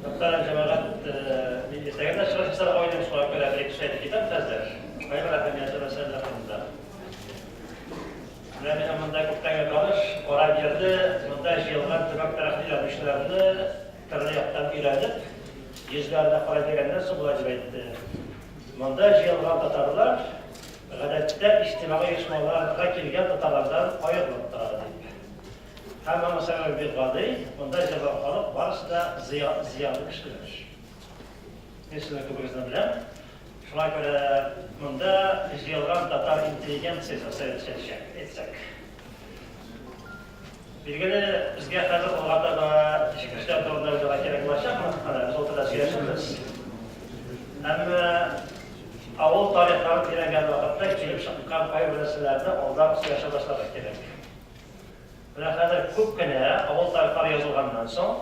Muhterem cemaat, istediğinde çalışmalar oynamış olarak böyle bir şey kitap tezler. Hayır efendimiz mesela bunda. Benim yanımda kuptan kalır, oraya girdi, bunda yıllar tübek tarafı ilerlemişlerini tırnayaktan ilerleyip yüzlerine para verenler sıvıcı etti. Bunda yıllar Tatarlar, gadette içtimai yarışmalarına girgen Tatarlardan ayrılmışlardı. Hemen mesela bir gadı, bunda cevap alıp varsa da ziyalı kişiler. Mesela Kıbrıs'tan bilen, şuna göre bunda yılgan Tatar inteligentsiyası etsek. Bilgili bizge hazır olğanda da çıkışlar doğrularına gerek ulaşacak mı? Biz ortada söyleşiriz. Ama avul tarihlerini öğrengen vakitte kilip şıkkan payı bilesilerinde oradan söyleşe başlamak gerek. Buna kadar көп kine avul tarihleri yazılgandan son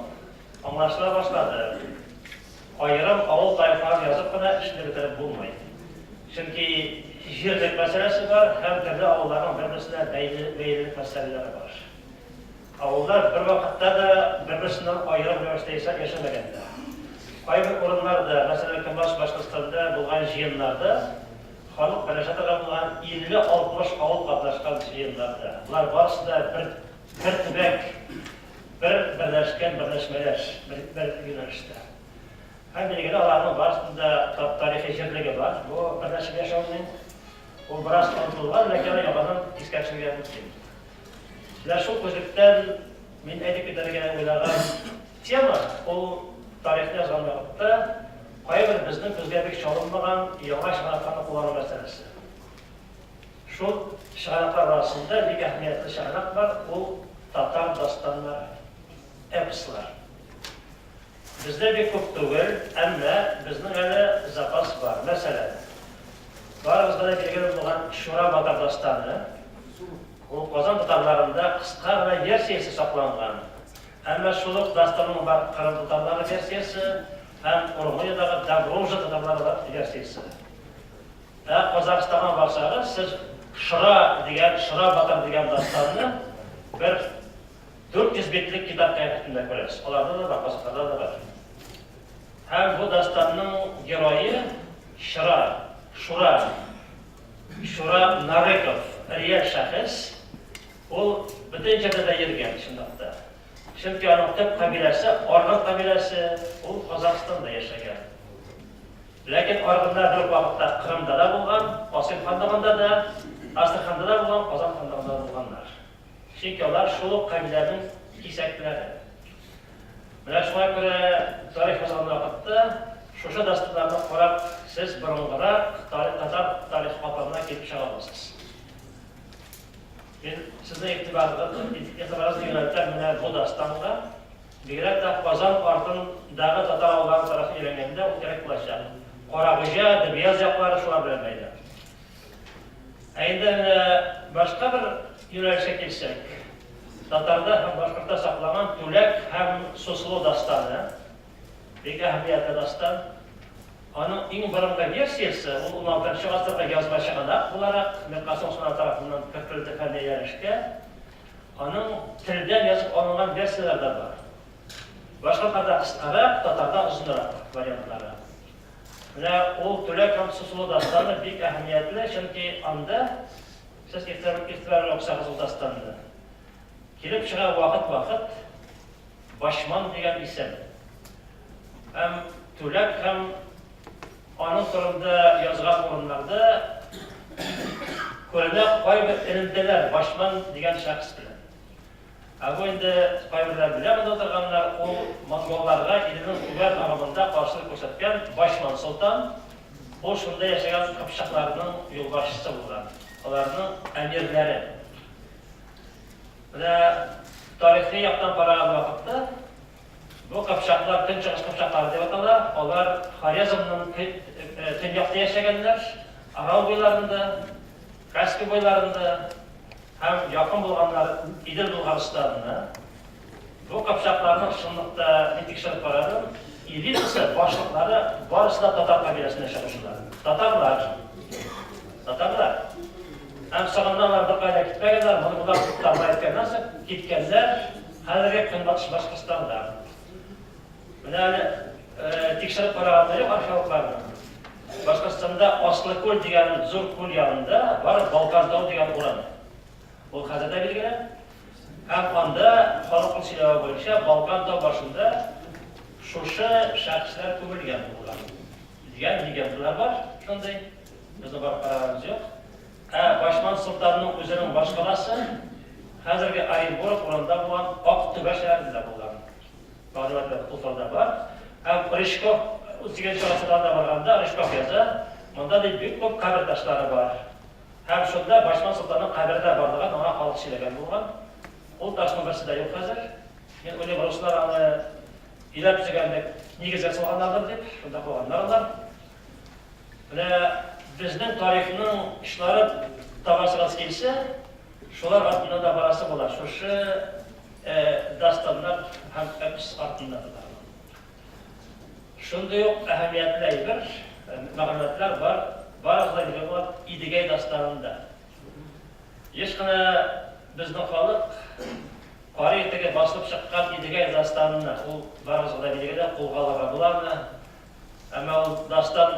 anlaşıla başladı. Ayrım avul tarihleri yazıp kine işini bitirip bulmayın. Çünkü yerlik meselesi var, hem türlü avulların birbirine beylilik meseleleri var. Avullar bir vakitte de birbirisinden ayrım üniversiteyse yaşamaganlar. Ayrı orunlarda, mesela Kıbrıs Başkıstan'da bulgan jiyinlarda, halk paylaşatılan bulgan 50-60 avul katlaşkan jiyinlarda. Bunlar barısı da bir tübek, birleşmeler, bir yönelişte. Hem bilgili alanın barısında tarihi jirligi var. Bu birleşik yaşamının o biraz tanıtılgan, lakin yalanın iskatçılığı mümkün. Sizler şu közlükten min edip giderken oylagan tema, o tarihte yazılan vakitte kayber bizden közge bir çalınmagan yavaş şahanatlarını kullanma meselesi. Şu şahanatlar arasında bir ehemmiyetli şahanat var, o Tatar dastanlar, episler. Bizde bir köp tügül, ama bizden öyle zapas var. Mesela, barımızda da bilgili olan Şura Batar dastanı, o Kozan Tatarlarında kısa ve versiyası saklangan. Ama şuluk dastanının var Kırım Tatarları versiyası, hem Urmuya'daki Dabruja Tatarları versiyası. Kazakistan'a baksanız, siz Şura Batar degan dastanını bir 400 betlik kitap kayıtında görürüz. Onlarda da var, Kazakistan'da da var. Hem bu dastanın geroyu Şura Narekov, real şahıs, o bütün cebede yergen şundakta. Çünkü onun tüp kabilesi, Organ kabilesi, o Kazakistan'da yaşayan. Lakin Organlar bir vakitte Kırım'da da bulgan, Asim Kandağı'nda da, Astrakhan'da da bulgan, Kazan Kandağı'nda da bulganlar. Çünkü onlar şuluk kabilenin kisekleri. Buna şuna göre tarih yazılan vakitte şuşa dastanlarını koyup siz burunlara Tatar tarih kapağına gelip çağırmışsınız. Ben sizin itibarınızı yönelten bu dastanda birek de Kazan Artın'dağı Tatar olan tarafı ilengeninde o gerek bulaşacak. Koragıca, beyaz yapıları şuna bilinmeydi. Aynı başka bir yönelişe gelsek, Tatar'da hem Başkırt'ta saklanan Tülek hem Suslu dastanı, bir ehemmiyetli dastan. Onun en birinci versiyası, 16. asırda yazma çıkanak olarak Mirqasım Osman tarafından Kırkırlı Fendi'ye yerleşke, onun tilden yazıp alınan versiyalar da var. Başkırt'ta kıskarak, Tatar'da uzunlarak varyantları. Ve o Tülek hem Suslu dastanı bir ehemmiyetli, çünkü anda siz ihtibarlı okusanız o dastanı. Kelip çıkan vakit Başman degan isim. Hem Tülek hem onun turunda yazılan orunlarda ko'rnak bir ilimdeler, Başman degan şahıs bilen. Bu endi qaybirlar bilen o'tirganlar, o Mongollarga ilimin Ugar ағымында qarshilik ko'rsatgan Başman Sultan, o shunda yashagan qipchoqlarning yo'lboshchisi bo'lgan, ularning amirlari. Ve tarihi yaktan paragan vakitte bu Kıpçaklar, Tünçağız Kıpçaklar diye atarlar. Onlar Xorazm'ın tünyakta yaşayanlar, Aral boylarında, Kaspий boylarında, hem yakın bulganlar İdil Bulgaristan'da. Bu Kıpçakların şunlukta netikşilip paradı. İdil'si başlıkları barısı da Tatar kabilesinde yaşamışlar. Tatarlar. Hem sağındanlar bir kayda gitmeyenler, bunu bunlar tutarma etkenlerse gitkenler, her gün Batış Başkıstan'da. Yani текшеріп қарағанда жоқ археологтардың. Башқұртстанда Асылкөл деген зор көл янында бар Балқан тау деген орын. Ол қазірде белгілі. Һәм анда халықтың сөйлеуі бойынша Балқан тау башында шушы шәхесләр көмілген болған. Деген легендалар бар, шондай. Біздің барып қарағанымыз жоқ. Башман сұлтанның өзінің башқаласы қазіргі Оренбург орнында болған Ақтөбе шәһәрінде болған. Мағлұматтар Құлсалда бар. Рыжков 18 ғасырда барғанда Рыжков яза, мұнда бик көп қабір таштары бар. Һәм шонда Башман сұлтанның қабірде барлығын ona халық сөйлеген болған. Ол таштың бірсі де жоқ қазір. Мен ойлаймын, русылар аны илеп түзегенде негізге салғандар деп, шонда қойғандар. Біздің тарихының ішлары табасығыз келсе, шолар артында да барасы болар. Шошы дастандар һәм әпіс артында да. Шундай ук әһәмиятлі бір мәгълүматлар бар. Барлығы деген болады Идегей дастанында. Ешқана біздің халық тарихтегі басылып шыққан Идегей дастанына ол барлығы да белгілі қолға алуға болады. Әмма ол дастан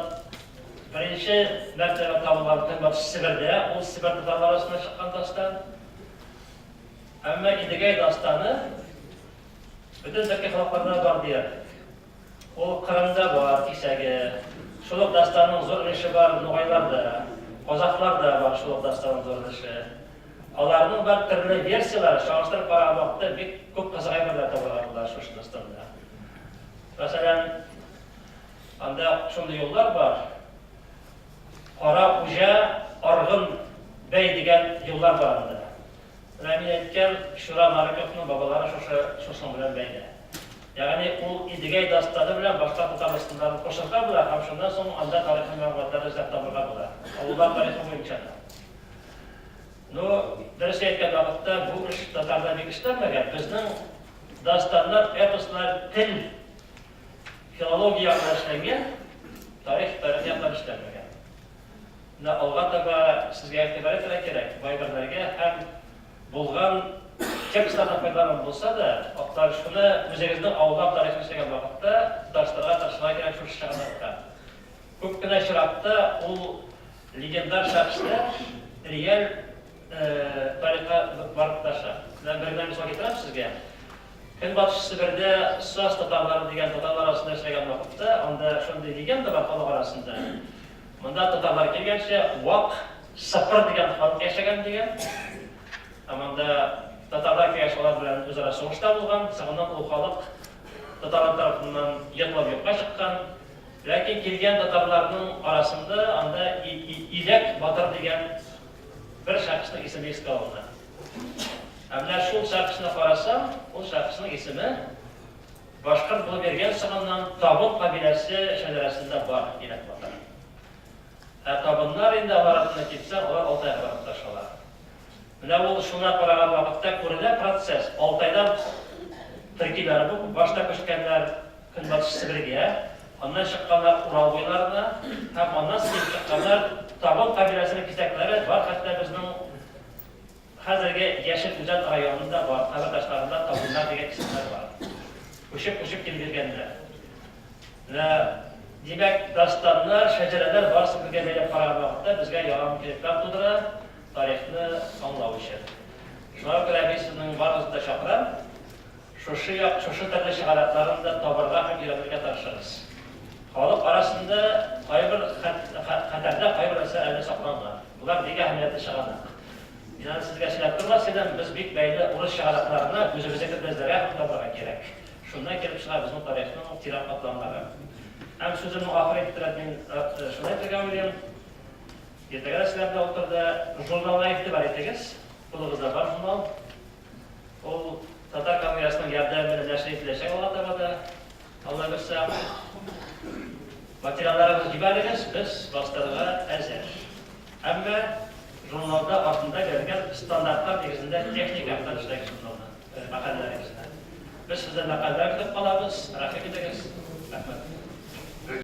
бірінші мәртебе табылған Күнбатыс Сібірде, ол Сібір татарлар арасында шыққан дастан. Әмма Идегей дастаны бүтін түркі халықтарында бар deyildi. Ол Қырымда бар, кесегі. Шолақ дастанның зор іліші бар ноғайларда, қозақларда бар шолақ дастанның зор іліші. Алардың бар түрлі версиялар, шағыстырып барған уақытта бек көп қызық әйбірлер табылған шошы дастанда. Мәселен, анда шондай жолдар бар. Қара Ұжа, Арғын бәй деген жолдар бар анда. Мен айтқан Шура Марыковның бабалары шошының білен бәйді. Яғни ол Идегей дастаны білен башқа татарластандарын қошырға бұла, һәм шондан соң анда тарихи мәліметтері іздеп табылға бұла. Олар тарихи бойынша. Дұрыс айтқан уақытта бұл іш татарда бек іштенмеген. Біздің дастандар, эпостар, тіл, филология ашылынген, тарихи іштенмеген. Алға таба сізге әктебәрі тілі керек, байбірлерге һәм болған текстардан пайдаланып болса да, ақтарышқыны өзіңіздің ауылдап тарихын істеген уақытта даштарға таршыға керек шошы шағанатқа. Көп кіна шырапта ол легендар шәхістер реал тарихқа барып таша. Бірінен мысал кетірем сізге. Күнбатыс Сібірде Сас татарлары деген татарлар арасында істеген уақытта, онда шондай легенда бар халық арасында. Мұнда татарлар келгенше Уақ Сапыр деген халық яшаған деген. Аманда татарлар келгенше олар білен өзара соғышта болған, сағынан ол халық татарлар тарапынан етіліп жоққа шыққан. Ләкин келген татарлардың арасында анда Илек Батыр деген бір шәхістің есімі еске алынды. Әміне шул шәхісіне қарасам, ол шәхісінің есімі Башқұрт болып берген сағынан Табын қабилесі шәлересінде бар Илек Батыр. Табынлар енді аларатына кетсе, олар Алтайға барып ташалар. Міне ол шуна қараған уақытта көрілі процесс. Алтайдан түркилері бұл, башта көшкенлер Күнбатыс Сібірге, ondan шыққанлар Урал бойларына, һәм ondan сіліп шыққанлар Табын қабилесінің кезектері бар, хәтта біздің қазіргі Яшыл Үзен районында бар, қабір таштарында Табынлар деген кісілер бар. Көшіп келгендер. Демек, дастанлар, шәжірелер барысы бірге бәйлеп қараған уақытта бізге яғам керектер тудыра, тарихны аңлау үшін. Шуңа көрә бейсінің барғызында шақырам, шошы түрлі шығаратларын да табырға һәм үйренуге тырышырыз. Халық арасында қайбір қатарда қайбір нәрсе әлі сақланған. Бұлар неге әһәмиятті шығарады. Мен сізге сөйлеп тұрмас едім, біз бек бәйлі ұрыс шығаратларына өзімізге біздерге табырға керек. Шунdan келіп шыға біздің тарихның тиран қатланлары. Әм сөзімнің ақыр еттірәді мен шынай тұрған өлем. Ертегілі сілерді отырды журналына екті бар етегіз. Бұлығызда бар журнал. Ол Татар Конгресінің ярдәмені нәшір етілешек олға табады. Алла көрсі материалдарымыз жібәріңіз, біз бастарға әзір. Әмі журналда артында берген стандарттар негізінде техникалар іштегі журналда, мақалалар негізінде. Biz sizden makallar kitap alabız, rakı gideriz.